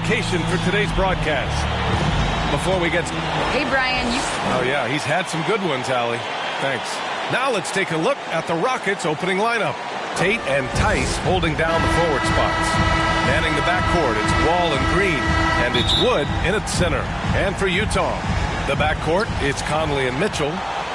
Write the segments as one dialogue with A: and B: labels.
A: location for today's broadcast. Before we get...
B: Hey, Brian,
A: Oh, yeah, he's had some good ones, Allie. Thanks. Now let's take a look at the Rockets' opening lineup. Tate and Tice holding down the forward spots. Manning the backcourt, it's Wall and Green, and it's Wood in its center. And for Utah, the backcourt, it's Conley and Mitchell.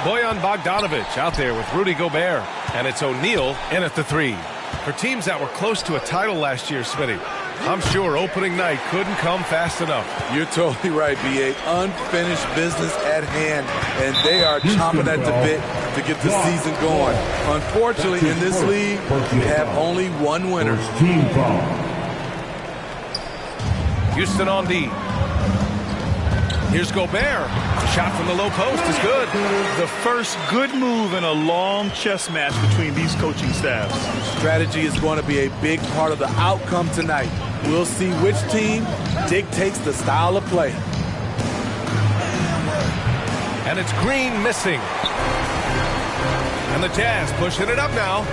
A: Bojan Bogdanovic out there with Rudy Gobert, and it's O'Neal in at the 3. For teams that were close to a title last year, Smitty, I'm sure opening night couldn't come fast enough.
C: You're totally right, B.A. Unfinished business at hand, and they are chomping at the bit to get the season going. Unfortunately, in this league, you have only one winner.
A: Houston on D. Here's Gobert. Shot from the low post is good.
D: The first good move in a long chess match between these coaching staffs.
C: Strategy is going to be a big part of the outcome tonight. We'll see which team dictates the style of play.
A: And it's Green missing. And the Jazz pushing it up now.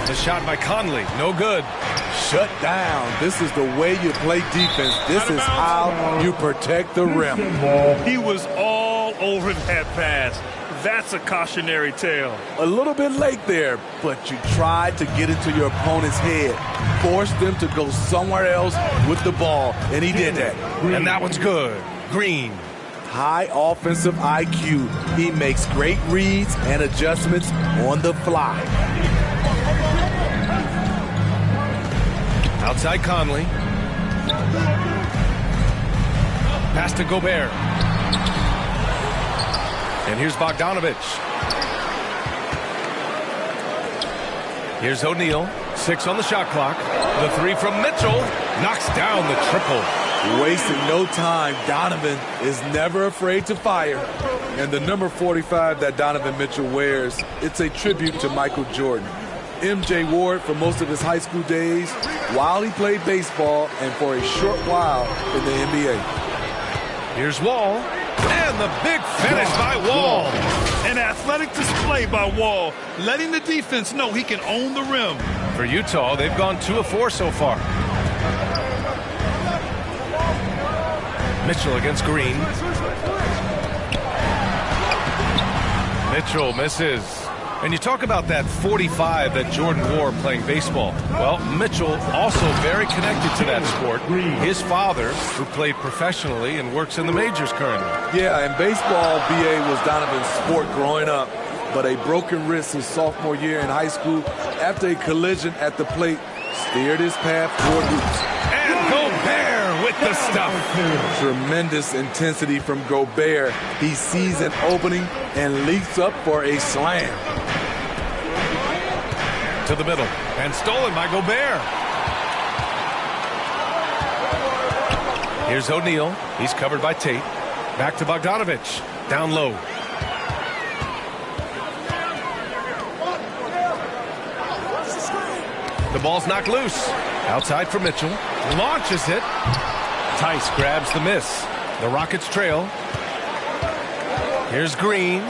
A: The shot by Conley, no good.
C: Shut down. This is the way you play defense. This is how you protect the rim.
D: He was all over that pass. That's a cautionary tale.
C: A little bit late there, but you tried to get into your opponent's head. Force them to go somewhere else with the ball, and he did that.
A: And that one's good. Green.
C: High offensive IQ. He makes great reads and adjustments on the fly.
A: Outside Conley. Pass to Gobert. And here's Bogdanovic. Here's O'Neal. 6 on the shot clock. The 3 from Mitchell knocks down the triple.
C: Wasting no time. Donovan is never afraid to fire. And the number 45 that Donovan Mitchell wears, it's a tribute to Michael Jordan. MJ wore it for most of his high school days while he played baseball and for a short while in the NBA.
A: Here's Wall. And the big finish by Wall.
D: An athletic display by Wall, letting the defense know he can own the rim.
A: For Utah, they've gone 2 of 4 so far. Mitchell against Green. Mitchell misses. And you talk about that 45 that Jordan wore playing baseball. Well, Mitchell also very connected to that sport. His father, who played professionally and works in the majors currently.
C: Yeah, and baseball, B.A., was Donovan's sport growing up. But a broken wrist his sophomore year in high school after a collision at the plate steered his path toward hoops.
A: And Gobert with the stuff.
C: Tremendous intensity from Gobert. He sees an opening and leaps up for a slam.
A: To the middle, and stolen by Gobert. Here's O'Neal. He's covered by Tate. Back to Bogdanovic. Down low. The ball's knocked loose. Outside for Mitchell. Launches it. Tice grabs the miss. The Rockets trail. Here's Green.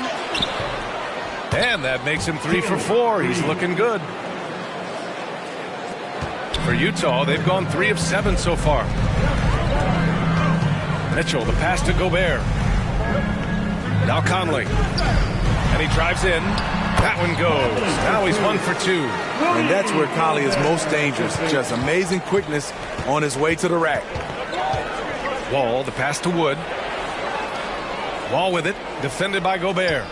A: And that makes him 3 for 4. He's looking good. For Utah, they've gone 3 of 7 so far. Mitchell, the pass to Gobert. Now Conley. And he drives in. That one goes. Now he's 1 for 2.
C: And that's where Conley is most dangerous. Just amazing quickness on his way to the rack.
A: Wall, the pass to Wood. Wall with it. Defended by Gobert.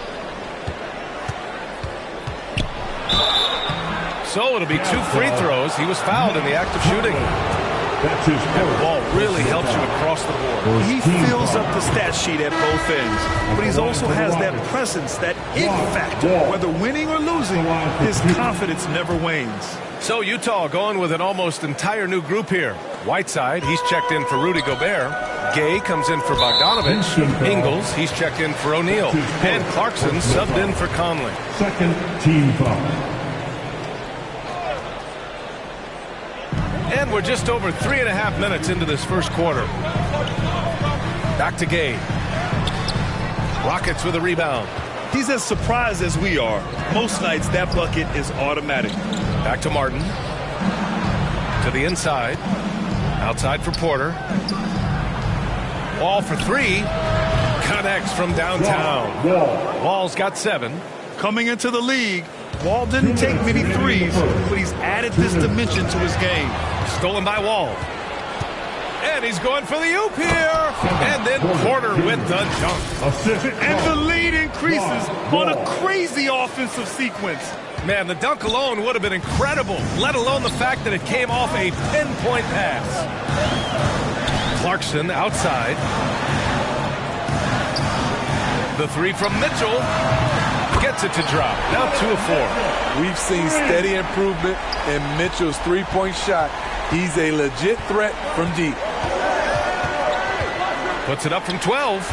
A: So it'll be 2 free throws. He was fouled in the act of shooting. And Wall really helps you across the board.
D: He fills up the stat sheet at both ends, but he also has that presence, that it factor. Whether winning or losing, his confidence never wanes.
A: So Utah going with an almost entire new group here. Whiteside, he's checked in for Rudy Gobert. Gay comes in for Bogdanovic. Ingles, he's checked in for O'Neal. And Clarkson subbed in for Conley.
E: Second team foul.
A: And we're just over 3.5 minutes into this first quarter. Back to Gay. Rockets with a rebound.
D: He's as surprised as we are. Most nights that bucket is automatic.
A: Back to Martin. To the inside. Outside for Porter. Wall for three. Connects from downtown. Wall's got 7.
D: Coming into the league, Wall didn't take many threes, but he's added this dimension to his game.
A: Stolen by Wall. And he's going for the oop here. And then Porter with the dunk.
D: And the lead increases on a crazy offensive sequence.
A: Man, the dunk alone would have been incredible, let alone the fact that it came off a pinpoint pass. Clarkson outside. The three from Mitchell. Gets it to drop. Now 2 of 4.
C: We've seen steady improvement in Mitchell's three-point shot. He's a legit threat from deep.
A: Puts it up from 12.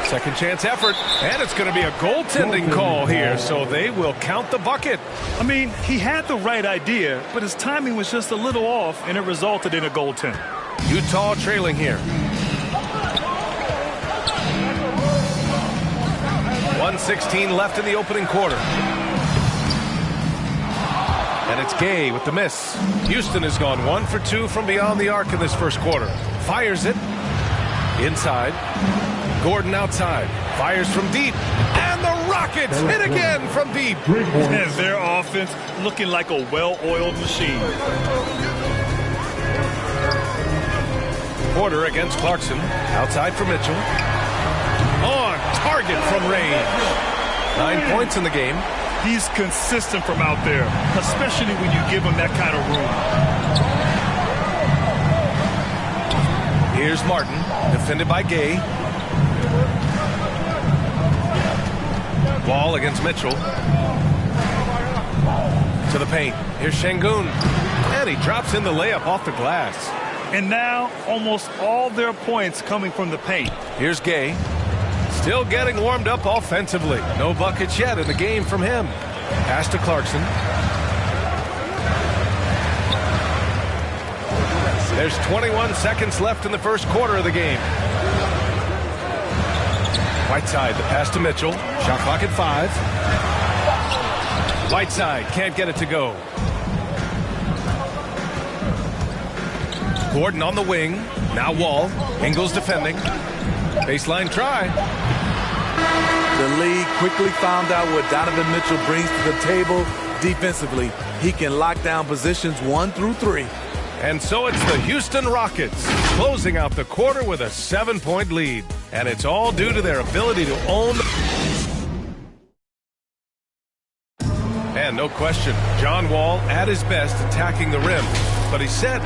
A: Second chance effort. And it's going to be a goaltending call here, so they will count the bucket.
D: I mean, he had the right idea, but his timing was just a little off, and it resulted in a goaltend.
A: Utah trailing here. 1:16 left in the opening quarter. And it's Gay with the miss. Houston has gone 1 for 2 from beyond the arc in this first quarter. Fires it. Inside. Gordon outside. Fires from deep. And the Rockets hit again from deep.
D: And their offense looking like a well-oiled machine.
A: Porter against Clarkson. Outside for Mitchell. On target from range. 9 points in the game.
D: He's consistent from out there, especially when you give him that kind of room.
A: Here's Martin, defended by Gay. Ball against Mitchell. To the paint. Here's Şengün. And he drops in the layup off the glass.
D: And now, almost all their points coming from the paint.
A: Here's Gay. Still getting warmed up offensively. No buckets yet in the game from him. Pass to Clarkson. There's 21 seconds left in the first quarter of the game. Whiteside, the pass to Mitchell. Shot clock at 5. Whiteside can't get it to go. Gordon on the wing. Now Wall. Ingles defending. Baseline try.
C: The league quickly found out what Donovan Mitchell brings to the table defensively. He can lock down positions 1 through 3.
A: And so it's the Houston Rockets closing out the quarter with a 7-point lead. And it's all due to their ability to own the... And no question, John Wall at his best attacking the rim. But he said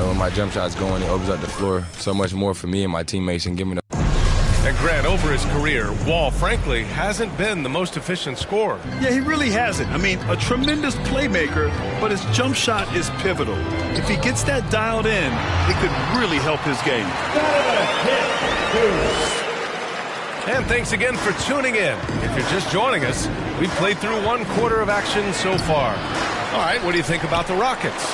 B: when my jump shot's going, it opens up the floor so much more for me and my teammates and give me the...
A: And Grant, over his career, Wall, frankly, hasn't been the most efficient scorer.
D: Yeah, he really hasn't. I mean, a tremendous playmaker, but his jump shot is pivotal. If he gets that dialed in, it could really help his game.
A: And thanks again for tuning in. If you're just joining us, we've played through 1 quarter of action so far. All right, what do you think about the Rockets?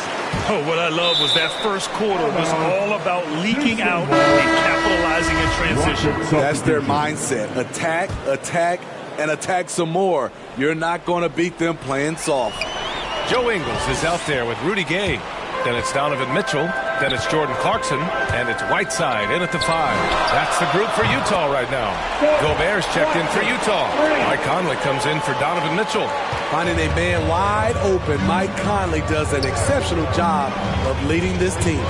D: Oh, what I love was that first quarter was all about leaking out and capitalizing in transition.
C: That's their mindset. Attack, attack, and attack some more. You're not going to beat them playing soft.
A: Joe Ingles is out there with Rudy Gay. Then it's Donovan Mitchell. Then it's Jordan Clarkson. And it's Whiteside in at the 5. That's the group for Utah right now. Gobert's checked in for Utah. Mike Conley comes in for Donovan Mitchell.
C: Finding a man wide open, Mike Conley does an exceptional job of leading this team.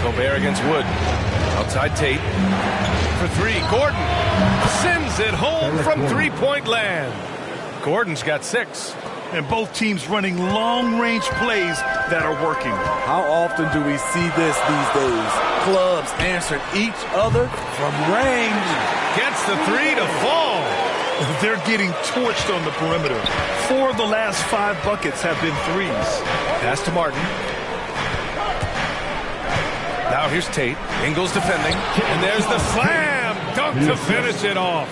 A: Gobert against Wood. Outside Tate. For 3, Gordon sends it home from three-point land. Gordon's got 6.
D: And both teams running long-range plays that are working.
C: How often do we see this these days? Clubs answering each other from range.
A: Gets the 3 to fall.
D: They're getting torched on the perimeter. 4 of the last 5 buckets have been threes.
A: Pass to Martin. Now here's Tate. Ingles defending. And there's the slam dunk to finish it off.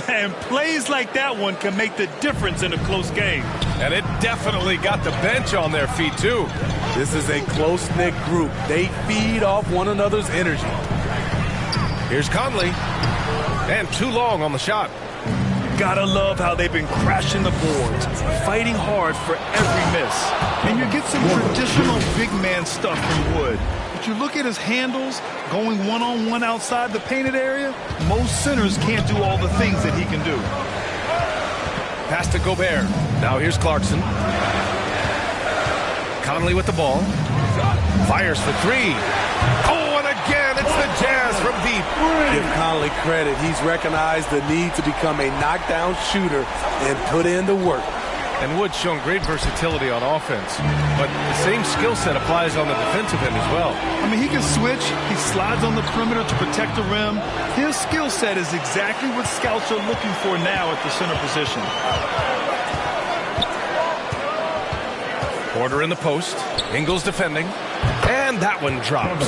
D: And plays like that one can make the difference in a close game.
A: And it definitely got the bench on their feet, too.
C: This is a close-knit group. They feed off one another's energy.
A: Here's Conley. And too long on the shot.
D: Gotta love how they've been crashing the boards, fighting hard for every miss. And you get some traditional big man stuff from Wood. But you look at his handles, going one-on-one outside the painted area, most centers can't do all the things that he can do.
A: Pass to Gobert. Now here's Clarkson. Conley with the ball. Fires for three. Oh, and again, it's the Jazz from deep.
C: Give Conley credit. He's recognized the need to become a knockdown shooter and put in the work.
A: And Wood's shown great versatility on offense, but the same skill set applies on the defensive end as well.
D: I mean, he can switch. He slides on the perimeter to protect the rim. His skill set is exactly what scouts are looking for now at the center position.
A: Porter in the post. Ingles defending. And that one drops.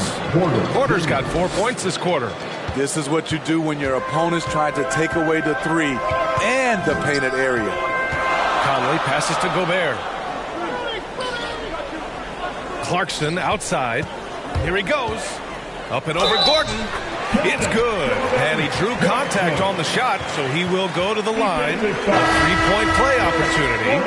A: Porter's got 4 points this quarter.
C: This is what you do when your opponents try to take away the three and the painted area.
A: Conley passes to Gobert. Clarkson outside. Here he goes. Up and over Gordon. It's good. And he drew contact on the shot, so he will go to the line. A three-point play opportunity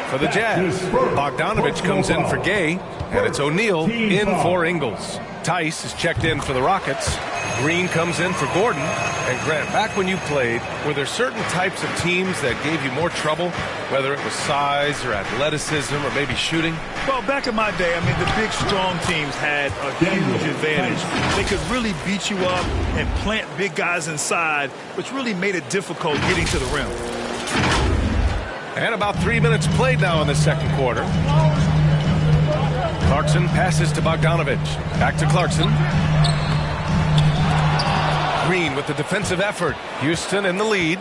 A: for the Jazz. Bogdanovich comes in for Gay, and it's O'Neal in for Ingles. Tice is checked in for the Rockets. Green comes in for Gordon. And Grant, back when you played, were there certain types of teams that gave you more trouble, whether it was size or athleticism or maybe shooting?
D: Well, back in my day, I mean, the big, strong teams had a huge advantage. They could really beat you up and plant big guys inside, which really made it difficult getting to the rim.
A: And about 3 minutes played now in the second quarter. Clarkson passes to Bogdanovich. Back to Clarkson. Green with the defensive effort. Houston in the lead.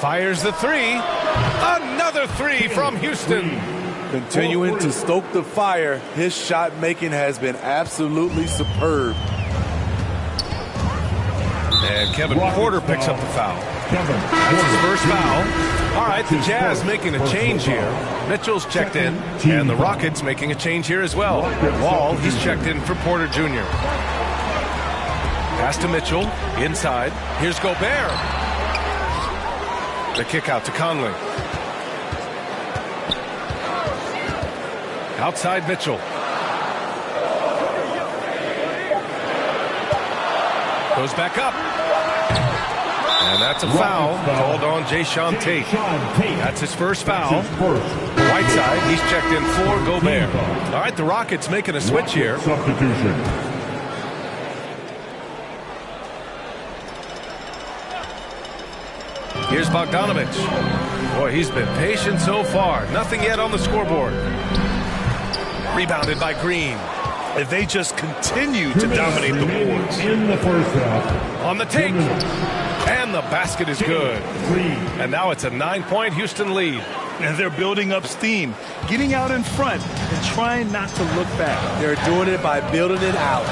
A: Fires the three. Another three from Houston.
C: Continuing to stoke the fire, his shot making has been absolutely superb.
A: And Kevin Porter picks up the foul. That's his first foul. All right, the Jazz making a change here. Mitchell's checked in, and the Rockets making a change here as well. Wall, he's checked in for Porter Jr. Pass to Mitchell, inside. Here's Gobert. The kick out to Conley. Outside Mitchell. Goes back up. And that's a foul called on Jayshawn Tate. That's his first foul. Whiteside, he's checked in for Gobert. All right, the Rockets making a switch here.
E: Substitution.
A: Here's Bogdanovich. Boy, he's been patient so far. Nothing yet on the scoreboard. Rebounded by Green.
D: If they just continue to dominate the boards.
E: In the first half.
A: On the take. And the basket is good. And now it's a 9-point Houston lead.
D: And they're building up steam, getting out in front and trying not to look back.
C: They're doing it by building it out,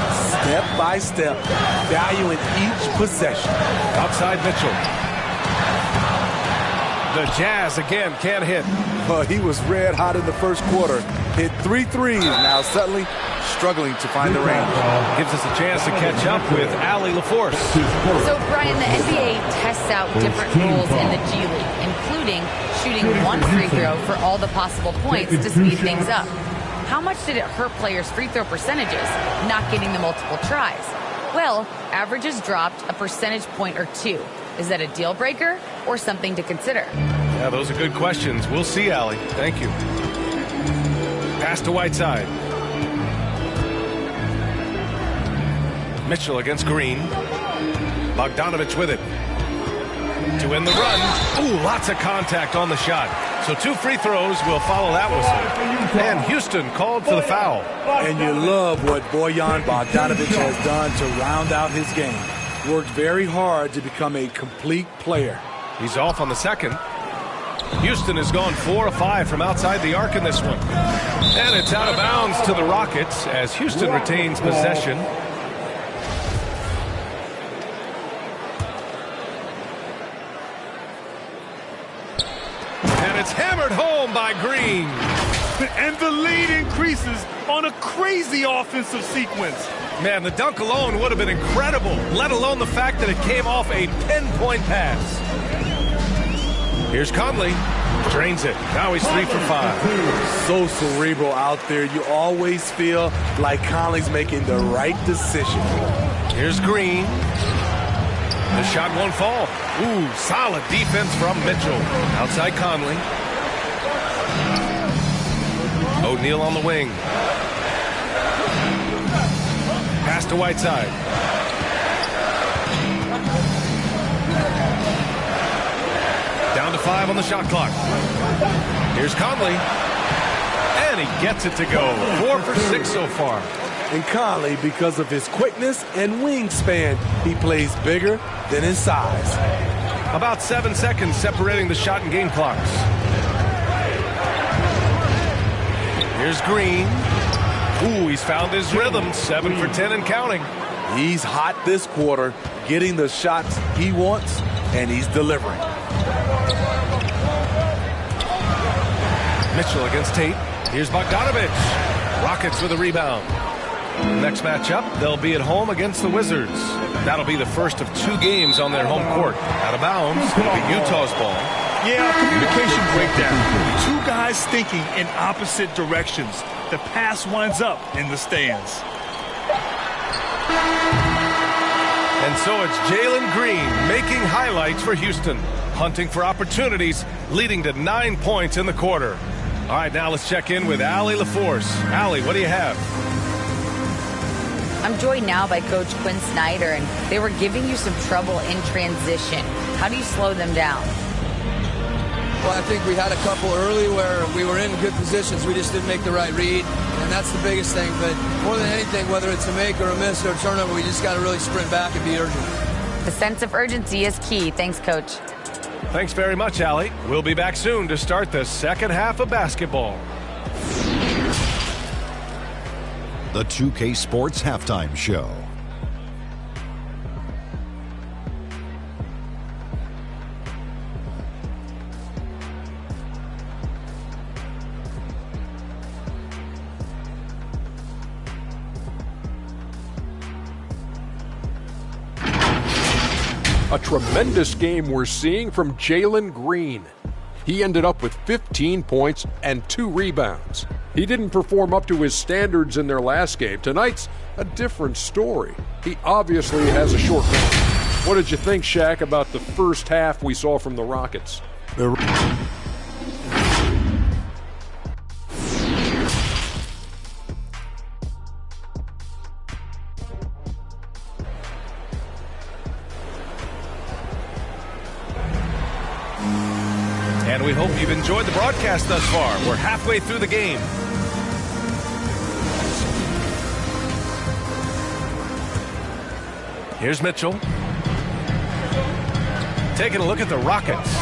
C: step by step, valuing each possession.
A: Outside Mitchell. The Jazz again can't hit.
C: He was red hot in the first quarter. Hit 3 threes, now suddenly struggling to find the range.
A: Gives us a chance to catch up with Allie LaForce.
F: So, Brian, the NBA tests out different rules in the G League, including shooting one free throw for all the possible points to speed things up. How much did it hurt players' free throw percentages, not getting the multiple tries? Well, averages dropped a percentage point or two. Is that a deal breaker or something to consider?
A: Yeah, those are good questions. We'll see, Allie. Thank you. Pass to Whiteside. Mitchell against Green. Bogdanovich with it. To end the run. Ooh, lots of contact on the shot. So 2 free throws will follow that whistle. And Houston called for the foul.
C: And you love what Bojan Bogdanovich has done to round out his game. Worked very hard to become a complete player.
A: He's off on the second. Houston has gone 4 of 5 from outside the arc in this one. And it's out of bounds to the Rockets as Houston retains possession. And it's hammered home by Green.
D: And the lead increases on a crazy offensive sequence.
A: Man, the dunk alone would have been incredible, let alone the fact that it came off a pinpoint pass. Here's Conley. Drains it. Now he's 3 for 5.
C: So cerebral out there. You always feel like Conley's making the right decision.
A: Here's Green. The shot won't fall. Ooh, solid defense from Mitchell. Outside Conley. O'Neal on the wing. Pass to Whiteside. Down to 5 on the shot clock. Here's Conley. And he gets it to go. 4 for 6 so far.
C: And Conley, because of his quickness and wingspan, he plays bigger than his size.
A: About 7 seconds separating the shot and game clocks. Here's Green. Ooh, he's found his rhythm. 7 for 10 and counting.
C: He's hot this quarter, getting the shots he wants, and he's delivering.
A: Mitchell against Tate. Here's Bogdanovich. Rockets with a rebound. Next matchup, they'll be at home against the Wizards. That'll be the first of 2 games on their home court. Out of bounds, it'll be Utah's ball.
D: Yeah, communication breakdown. 2 guys thinking in opposite directions. The pass winds up in the stands.
A: And so it's Jalen Green making highlights for Houston. Hunting for opportunities, leading to 9 points in the quarter. All right, now let's check in with Allie LaForce. Allie, what do you have?
F: I'm joined now by Coach Quinn Snyder, and they were giving you some trouble in transition. How do you slow them down?
G: Well, I think we had a couple early where we were in good positions. We just didn't make the right read, and that's the biggest thing. But more than anything, whether it's a make or a miss or a turnover, we just got to really sprint back and be urgent.
F: The sense of urgency is key. Thanks, Coach.
A: Thanks very much, Allie. We'll be back soon to start the second half of basketball.
H: The 2K Sports Halftime Show.
I: A tremendous game we're seeing from Jalen Green. He ended up with 15 points and 2 rebounds. He didn't perform up to his standards in their last game. Tonight's a different story. He obviously has a short memory. What did you think, Shaq, about the first half we saw from the Rockets?
A: And we hope you've enjoyed the broadcast thus far. We're halfway through the game. Here's Mitchell. Taking a look at the Rockets.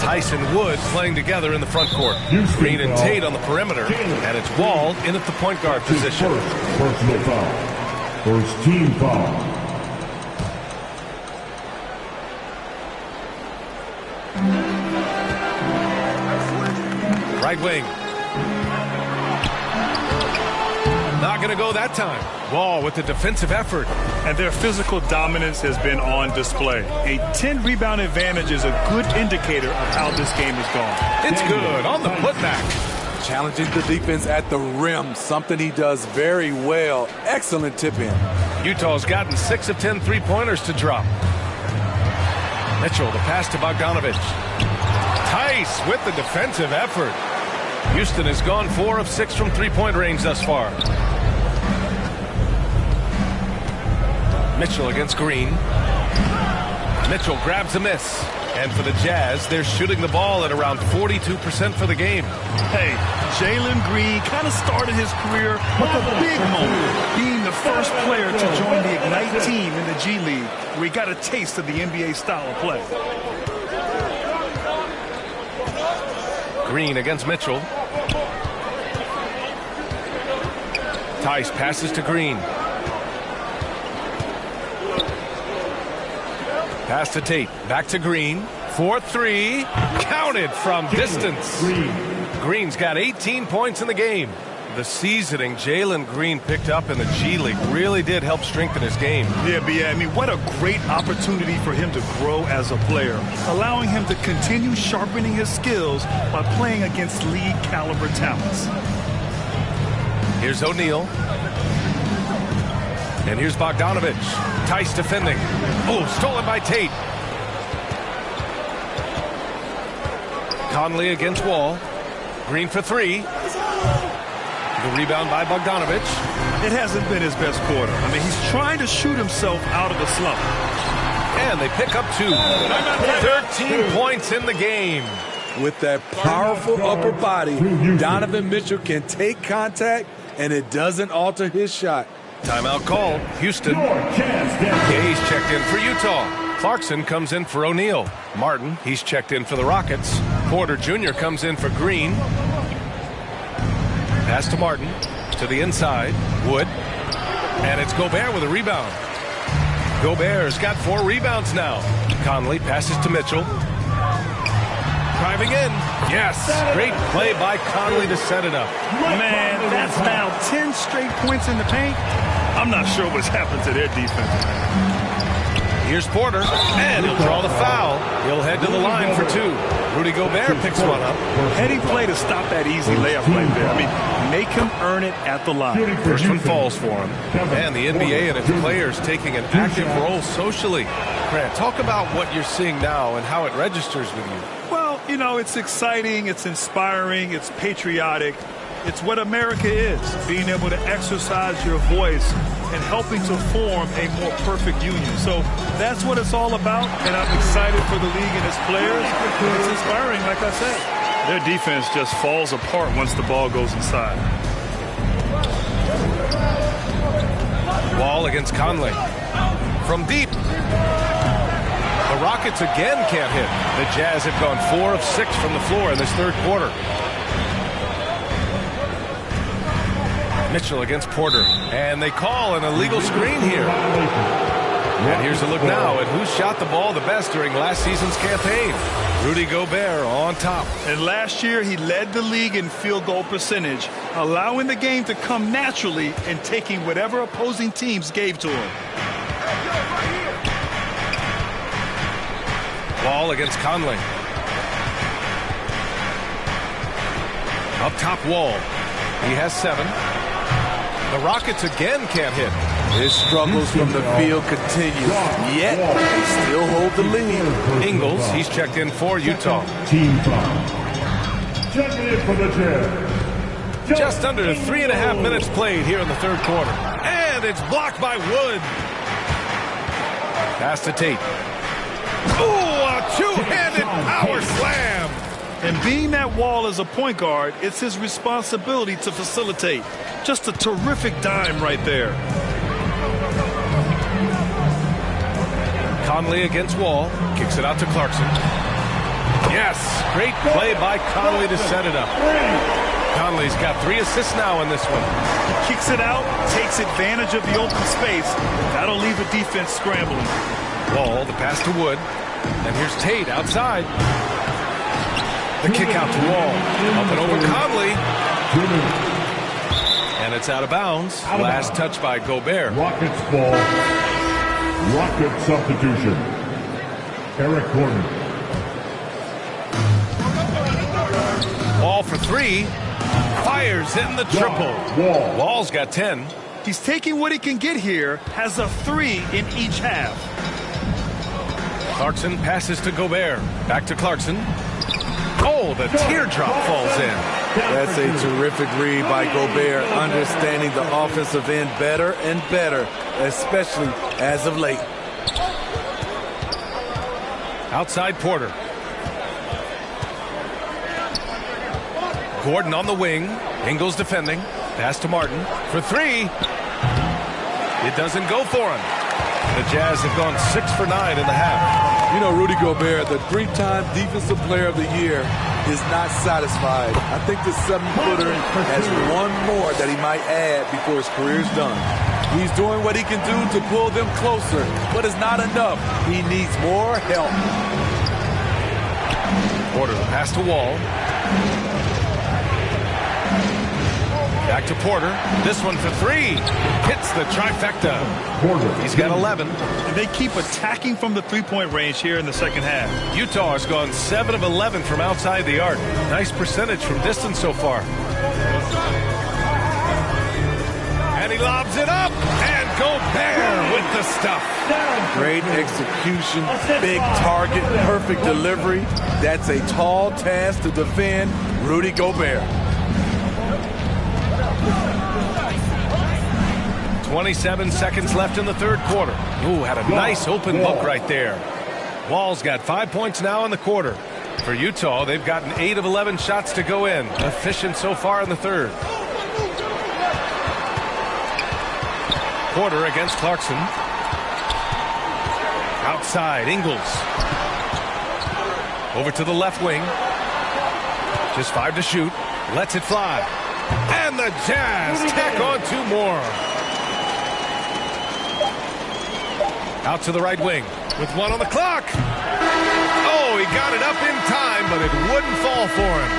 A: Tyson Wood playing together in the front court. Green and Tate on the perimeter. And it's Wall in at the point guard position.
E: First personal foul. First team foul.
A: Right wing. Not going to go that time. Wall with the defensive effort.
D: And their physical dominance has been on display. A 10-rebound advantage is a good indicator of how this game has gone.
A: It's good on the putback.
C: Challenging the defense at the rim, something he does very well. Excellent tip in.
A: Utah's gotten 6 of 10 three-pointers to drop. Mitchell, the pass to Bogdanovich. Tice with the defensive effort. Houston has gone 4 of 6 from three-point range thus far. Mitchell against Green. Mitchell grabs a miss. And for the Jazz, they're shooting the ball at around 42% for the game.
D: Hey, Jalen Green kind of started his career with a big moment, being the first player to join the Ignite team in the G League, where he got a taste of the NBA style of play.
A: Green against Mitchell. Tice passes to Green. Pass to Tate. Back to Green. 4-3. Counted from distance. Green's got 18 points in the game. The seasoning Jalen Green picked up in the G League really did help strengthen his game.
D: Yeah, I mean, what a great opportunity for him to grow as a player, allowing him to continue sharpening his skills by playing against league caliber talents.
A: Here's O'Neal. And here's Bogdanovich. Tice defending. Oh, stolen by Tate. Conley against Wall. Green for three. The rebound by Bogdanovich.
D: It hasn't been his best quarter. I mean, he's trying to shoot himself out of the slump.
A: And they pick up 2. 13 points in the game.
C: With that powerful upper body, Donovan Mitchell can take contact, and it doesn't alter his shot.
A: Timeout called. Houston. Gay's checked in for Utah. Clarkson comes in for O'Neal. Martin, he's checked in for the Rockets. Porter Jr. comes in for Green. Pass to Martin. To the inside. Wood. And it's Gobert with a rebound. Gobert's got 4 rebounds now. Conley passes to Mitchell. Driving in. Yes. Great play by Conley to set it up.
D: Man, that's now 10 straight points in the paint. I'm not sure what's happened to their defense.
A: Here's Porter, and he'll draw the foul. He'll head to the line for 2. Rudy Gobert picks one up.
D: Heady play to stop that easy layup right there. I mean, make him earn it at the line.
A: First one falls for him. And the NBA and its players taking an active role socially. Grant, talk about what you're seeing now and how it registers with you.
D: Well, you know, it's exciting, it's inspiring, it's patriotic. It's what America is, being able to exercise your voice and helping to form a more perfect union. So that's what it's all about, and I'm excited for the league and its players. It's inspiring, like I said. Their defense just falls apart once the ball goes inside.
A: Wall against Conley. From deep. The Rockets again can't hit. The Jazz have gone 4 of 6 from the floor in this third quarter. Mitchell against Porter. And they call an illegal screen here. And here's a look now at who shot the ball the best during last season's campaign. Rudy Gobert on top.
D: And last year he led the league in field goal percentage, allowing the game to come naturally and taking whatever opposing teams gave to him.
A: Wall against Conley. Up top, Wall. He has 7. The Rockets again can't hit.
C: His struggles from the field continue, yet they still hold the lead.
A: Ingles, he's checked in for Utah.
E: Team foul. Checking in for the Jazz.
A: Just under 3.5 minutes played here in the third quarter. And it's blocked by Wood. Pass to Tate. Ooh, a two-handed power slam.
D: And being that Wall is a point guard, it's his responsibility to facilitate. Just a terrific dime right there.
A: Conley against Wall. Kicks it out to Clarkson. Yes, great play by Conley to set it up. Conley's got 3 assists now in this one.
D: He kicks it out, takes advantage of the open space. That'll leave the defense scrambling.
A: Wall, the pass to Wood. And here's Tate outside. The kick out to Wall. Up and over Conley. And it's out of bounds. Last touch by Gobert.
E: Rockets ball. Rocket substitution. Eric Gordon.
A: Wall for 3. Fires in the triple. Wall's got 10.
D: He's taking what he can get here. Has a 3 in each half.
A: Clarkson passes to Gobert. Back to Clarkson. Oh, the teardrop falls in.
C: That's a terrific read by Gobert, understanding the offensive end better and better, especially as of late.
A: Outside Porter. Gordon on the wing. Ingles defending. Pass to Martin for 3. It doesn't go for him. The Jazz have gone 6 for 9 in the half.
C: You know, Rudy Gobert, the 3-time Defensive Player of the Year, is not satisfied. I think the 7-footer has one more that he might add before his career's done. He's doing what he can do to pull them closer, but it's not enough. He needs more help.
A: Porter pass to Wall. Back to Porter. This one for three. Hits the trifecta. He's got 11.
D: And they keep attacking from the three-point range here in the second half.
A: Utah has gone 7 of 11 from outside the arc. Nice percentage from distance so far. And he lobs it up. And Gobert with the stuff.
C: Great execution, big target, perfect delivery. That's a tall task to defend Rudy Gobert.
A: 27 seconds left in the third quarter. Ooh, had a nice open look right there. Wall's got 5 points now in the quarter. For Utah, they've gotten 8 of 11 shots to go in. Efficient so far in the third. Porter against Clarkson. Outside, Ingles. Over to the left wing. Just 5 to shoot. Lets it fly. And the Jazz tack on 2 more. Out to the right wing with 1 on the clock. Oh, he got it up in time, but it wouldn't fall for him.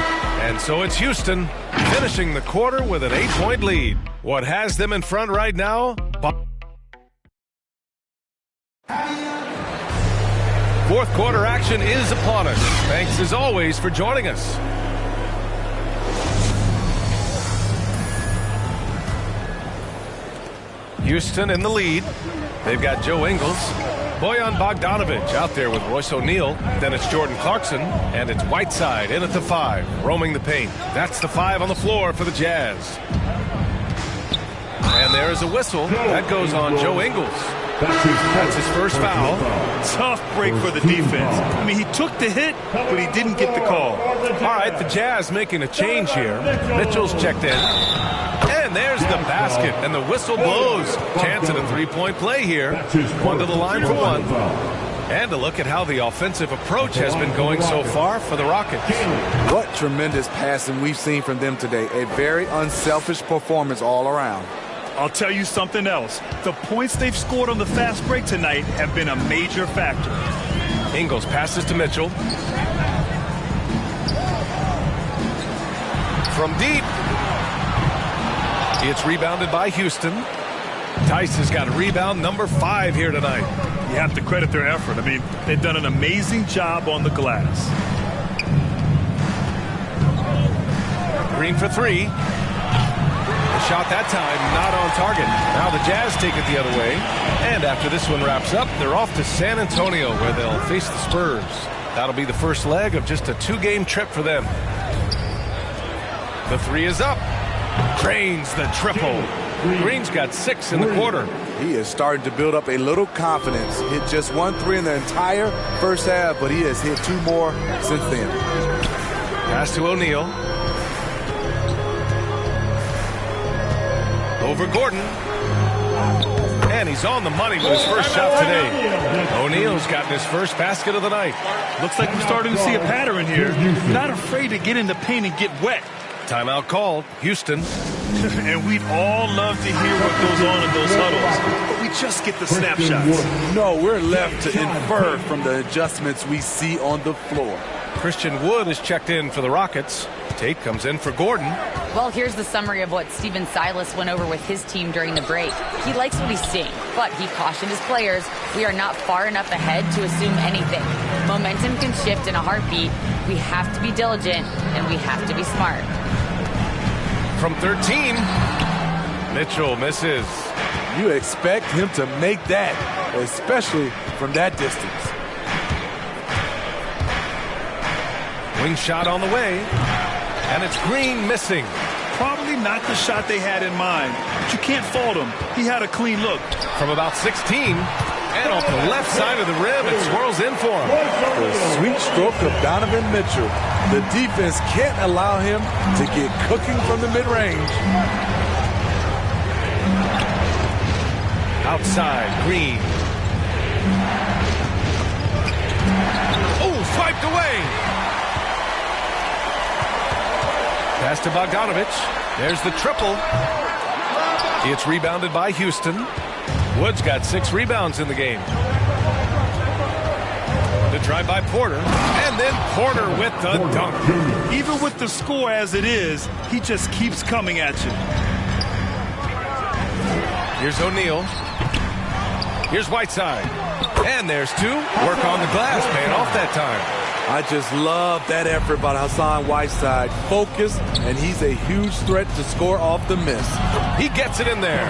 A: And so it's Houston finishing the quarter with an 8-point lead. What has them in front right now? Fourth quarter action is upon us. Thanks as always for joining us. Houston in the lead. They've got Joe Ingles, Bojan Bogdanovic out there with Royce O'Neal. Then it's Jordan Clarkson, and it's Whiteside in at the 5, roaming the paint. That's the 5 on the floor for the Jazz. And there is a whistle. That goes on Joe Ingles. That's his first foul.
D: Tough break for the defense. I mean, he took the hit, but he didn't get the call.
A: All right, the Jazz making a change here. Mitchell's checked in. And there's the basket, and the whistle blows. Chance at a 3-point play here. 1 to the line for 1. And a look at how the offensive approach has been going so far for the Rockets.
C: What tremendous passing we've seen from them today. A very unselfish performance all around.
D: I'll tell you something else. The points they've scored on the fast break tonight have been a major factor.
A: Ingles passes to Mitchell. From deep. It's rebounded by Houston. Tice has got a rebound number 5 here tonight.
D: You have to credit their effort. I mean, they've done an amazing job on the glass.
A: Green for 3. The shot that time not on target. Now the Jazz take it the other way. And after this one wraps up, they're off to San Antonio where they'll face the Spurs. That'll be the first leg of just a 2-game trip for them. The 3 is up. Drains the triple. Green's got 6 in the quarter.
C: He is starting to build up a little confidence. Hit just 1 3 in the entire first half, but he has hit 2 more since then.
A: Pass to O'Neal. Over Gordon. And he's on the money with his first shot today. O'Neal's gotten his first basket of the night.
D: Looks like we're starting to see a pattern here. Not afraid to get in the paint and get wet.
A: Timeout called. Houston.
D: And we'd all love to hear what goes on in those huddles, but we just get the snapshots.
C: No, we're left to infer from the adjustments we see on the floor.
A: Christian Wood is checked in for the Rockets. Tate comes in for Gordon.
F: Well, here's the summary of what Stephen Silas went over with his team during the break. He likes what he's seeing, but he cautioned his players, we are not far enough ahead to assume anything. Momentum can shift in a heartbeat. We have to be diligent, and we have to be smart.
A: From 13, Mitchell misses.
C: You expect him to make that, especially from that distance.
A: Wing shot on the way, and it's Green missing.
D: Probably not the shot they had in mind, but you can't fault him. He had a clean look.
A: From about 16, and off the left side of the rim, it swirls in for him.
C: The sweet stroke of Donovan Mitchell. The defense can't allow him to get cooking from the mid-range.
A: Outside, Green. Oh, swiped away. Pass to Bogdanovic. There's the triple. It's rebounded by Houston. Wood's got 6 rebounds in the game. The Good drive by Porter. And then Porter with the dunk.
D: Even with the score as it is, he just keeps coming at you.
A: Here's O'Neal. Here's Whiteside. And there's two. Work on the glass, paying off that time.
C: I just love that effort by Hassan Whiteside. Focus, and he's a huge threat to score off the miss.
A: He gets it in there.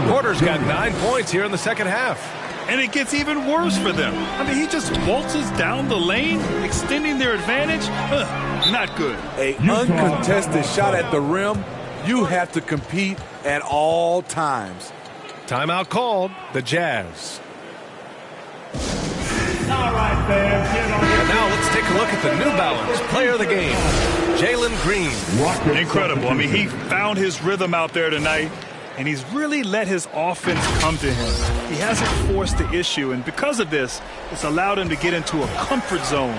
A: Porter's got 9 points here in the second half.
D: And it gets even worse for them. I mean, he just waltzes down the lane, extending their advantage. Not good.
C: An uncontested shot at the rim. You have to compete at all times.
A: Timeout called. The Jazz.
E: All right, fans, get on your
A: And now let's take a look at the New Balance player of the game, Jalen Green.
D: Incredible. I mean, he found his rhythm out there tonight, and he's really let his offense come to him. He hasn't forced the issue, and because of this, it's allowed him to get into a comfort zone.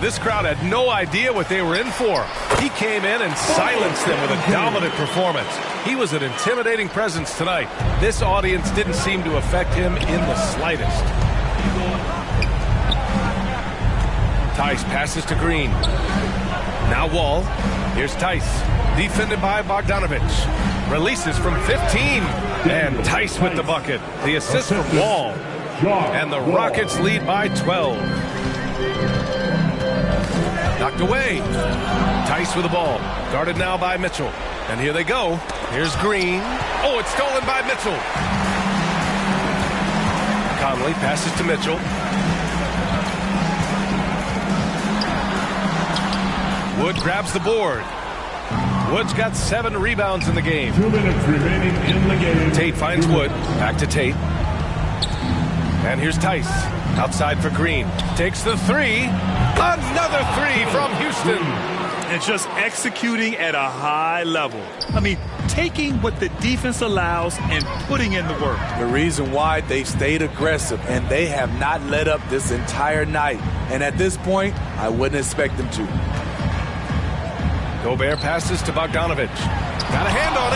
A: This crowd had no idea what they were in for. He came in and silenced them with a dominant performance. He was an intimidating presence tonight. This audience didn't seem to affect him in the slightest. Tice passes to Green. Now Wall. Here's Tice. Defended by Bogdanovich. Releases from 15. And Tice with the bucket. The assist from Wall. And the Rockets lead by 12. Knocked away. Tice with the ball. Guarded now by Mitchell. And here they go. Here's Green. Oh, it's stolen by Mitchell. Conley passes to Mitchell. Wood grabs the board. Wood's got 7 rebounds in the game.
E: 2 minutes remaining in the game.
A: Tate finds Wood. Back to Tate. And here's Tice. Outside for Green. Takes the 3. Another 3 from Houston.
D: And just executing at a high level. I mean, taking what the defense allows and putting in the work.
C: The reason why they stayed aggressive, and they have not let up this entire night. And at this point, I wouldn't expect them to.
A: Gobert passes to Bogdanovich. Got a hand on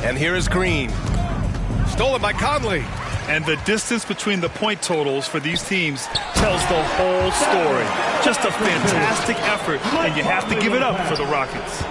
A: it. And here is Green. Stolen by Conley.
D: And the distance between the point totals for these teams tells the whole story. Just a fantastic effort, and you have to give it up for the Rockets.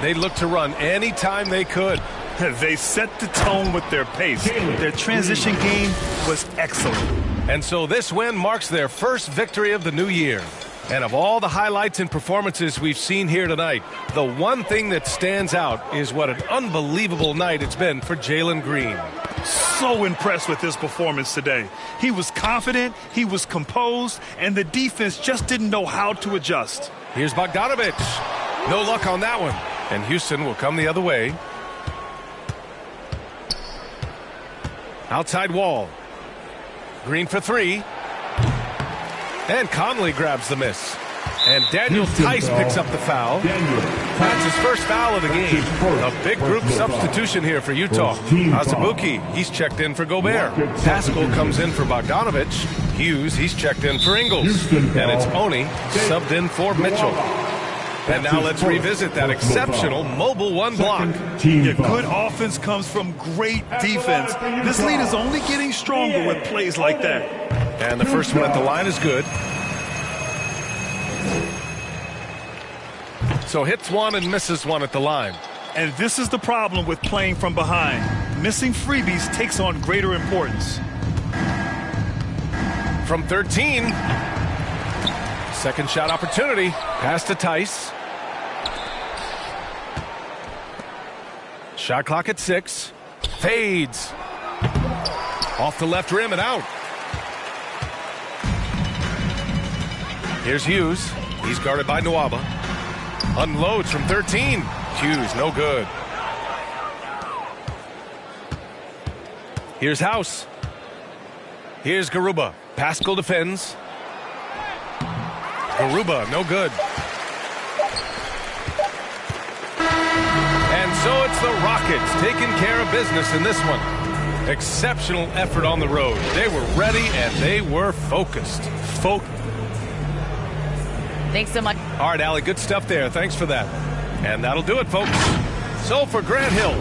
A: They looked to run anytime they could.
D: They set the tone with their pace. Their transition game was excellent.
A: And so this win marks their first victory of the new year. And of all the highlights and performances we've seen here tonight, the one thing that stands out is what an unbelievable night it's been for Jalen Green.
D: So impressed with his performance today. He was confident, he was composed, and the defense just didn't know how to adjust.
A: Here's Bogdanovich. No luck on that one. And Houston will come the other way. Outside Wall. Green for 3. And Conley grabs the miss. And Daniel Tice picks up the foul. That's his first foul of the game. A big group substitution here for Utah. Azubuike, he's checked in for Gobert. Pascal comes in for Bogdanovich. Hughes, he's checked in for Ingles. And it's Oni subbed in for Mitchell. And now let's revisit that exceptional mobile 1 block.
D: Yeah, good offense comes from great defense. This lead is only getting stronger with plays like that.
A: And the first one at the line is good. So hits 1 and misses 1 at the line.
D: And this is the problem with playing from behind. Missing freebies takes on greater importance.
A: From 13. Second shot opportunity. Pass to Tice. Shot clock at 6. Fades. Off the left rim and out. Here's Hughes. He's guarded by Nwaba. Unloads from 13. Hughes, no good. Here's House. Here's Garuba. Pascal defends. Garuba, no good. And so it's the Rockets taking care of business in this one. Exceptional effort on the road. They were ready and they were focused.
F: Thanks so much.
A: All right, Allie, good stuff there. Thanks for that. And that'll do it, folks. So for Grant Hill,